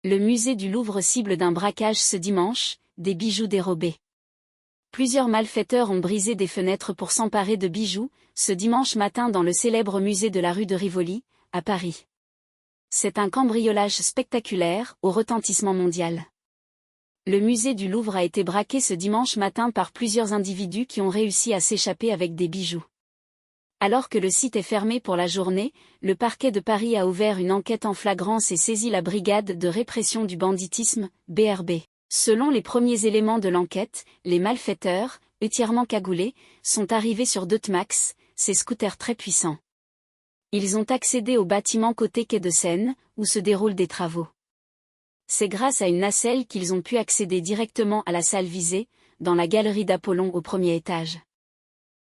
Le musée du Louvre cible d'un braquage ce dimanche, des bijoux dérobés. Plusieurs malfaiteurs ont brisé des fenêtres pour s'emparer de bijoux, ce dimanche matin dans le célèbre musée de la rue de Rivoli, à Paris. C'est un cambriolage spectaculaire, au retentissement mondial. Le musée du Louvre a été braqué ce dimanche matin par plusieurs individus qui ont réussi à s'échapper avec des bijoux. Alors que le site est fermé pour la journée, le parquet de Paris a ouvert une enquête en flagrance et saisi la brigade de répression du banditisme, BRB. Selon les premiers éléments de l'enquête, les malfaiteurs, entièrement cagoulés, sont arrivés sur deux Tmax, ces scooters très puissants. Ils ont accédé au bâtiment côté quai de Seine, où se déroulent des travaux. C'est grâce à une nacelle qu'ils ont pu accéder directement à la salle visée, dans la galerie d'Apollon au premier étage.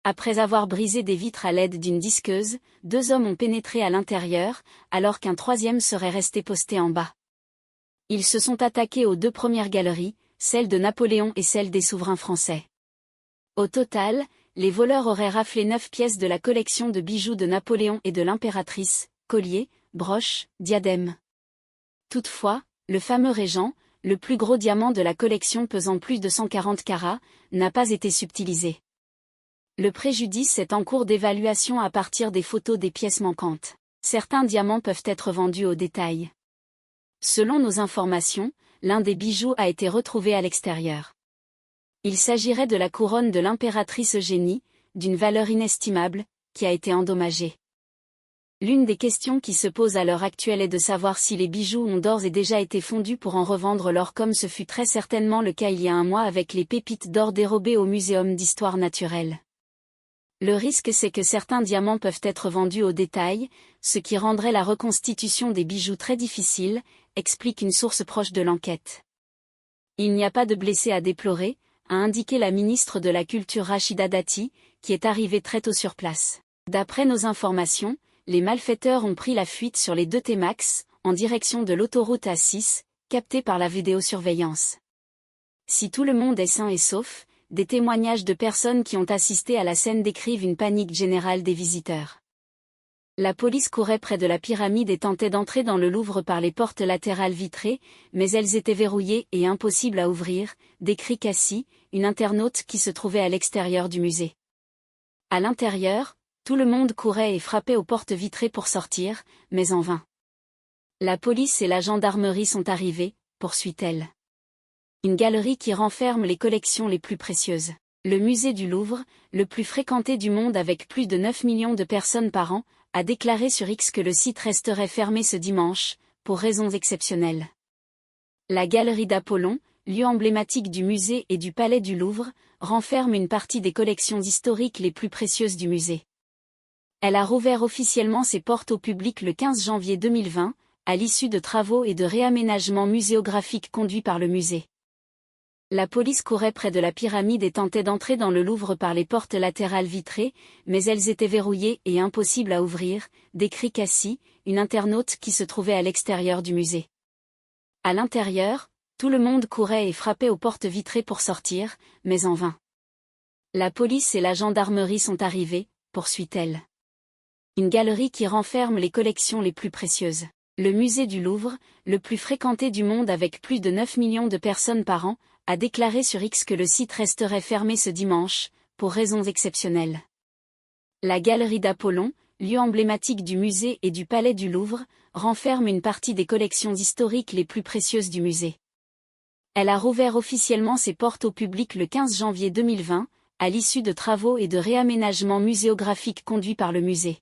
Après avoir brisé des vitres à l'aide d'une disqueuse, deux hommes ont pénétré à l'intérieur, alors qu'un troisième serait resté posté en bas. Ils se sont attaqués aux deux premières galeries, celle de Napoléon et celle des souverains français. Au total, les voleurs auraient raflé 9 pièces de la collection de bijoux de Napoléon et de l'impératrice, colliers, broches, diadèmes. Toutefois, le fameux Régent, le plus gros diamant de la collection pesant plus de 140 carats, n'a pas été subtilisé. Le préjudice est en cours d'évaluation à partir des photos des pièces manquantes. Certains diamants peuvent être vendus au détail. Selon nos informations, l'un des bijoux a été retrouvé à l'extérieur. Il s'agirait de la couronne de l'impératrice Eugénie, d'une valeur inestimable, qui a été endommagée. L'une des questions qui se posent à l'heure actuelle est de savoir si les bijoux ont d'ores et déjà été fondus pour en revendre l'or comme ce fut très certainement le cas il y a un mois avec les pépites d'or dérobées au Muséum d'histoire naturelle. Le risque c'est que certains diamants peuvent être vendus au détail, ce qui rendrait la reconstitution des bijoux très difficile, explique une source proche de l'enquête. Il n'y a pas de blessés à déplorer, a indiqué la ministre de la Culture Rachida Dati, qui est arrivée très tôt sur place. D'après nos informations, les malfaiteurs ont pris la fuite sur les deux T-Max, en direction de l'autoroute A6, captée par la vidéosurveillance. Si tout le monde est sain et sauf, des témoignages de personnes qui ont assisté à la scène décrivent une panique générale des visiteurs. La police courait près de la pyramide et tentait d'entrer dans le Louvre par les portes latérales vitrées, mais elles étaient verrouillées et impossibles à ouvrir, décrit Cassie, une internaute qui se trouvait à l'extérieur du musée. À l'intérieur, tout le monde courait et frappait aux portes vitrées pour sortir, mais en vain. La police et la gendarmerie sont arrivés, poursuit-elle. Une galerie qui renferme les collections les plus précieuses. Le musée du Louvre, le plus fréquenté du monde avec plus de 9 millions de personnes par an, a déclaré sur X que le site resterait fermé ce dimanche, pour raisons exceptionnelles. La galerie d'Apollon, lieu emblématique du musée et du palais du Louvre, renferme une partie des collections historiques les plus précieuses du musée. Elle a rouvert officiellement ses portes au public le 15 janvier 2020, à l'issue de travaux et de réaménagements muséographiques conduits par le musée. La police courait près de la pyramide et tentait d'entrer dans le Louvre par les portes latérales vitrées, mais elles étaient verrouillées et impossibles à ouvrir, décrit Cassie, une internaute qui se trouvait à l'extérieur du musée. À l'intérieur, tout le monde courait et frappait aux portes vitrées pour sortir, mais en vain. La police et la gendarmerie sont arrivés, poursuit-elle. Une galerie qui renferme les collections les plus précieuses. Le musée du Louvre, le plus fréquenté du monde avec plus de 9 millions de personnes par an, a déclaré sur X que le site resterait fermé ce dimanche, pour raisons exceptionnelles. La galerie d'Apollon, lieu emblématique du musée et du palais du Louvre, renferme une partie des collections historiques les plus précieuses du musée. Elle a rouvert officiellement ses portes au public le 15 janvier 2020, à l'issue de travaux et de réaménagements muséographiques conduits par le musée.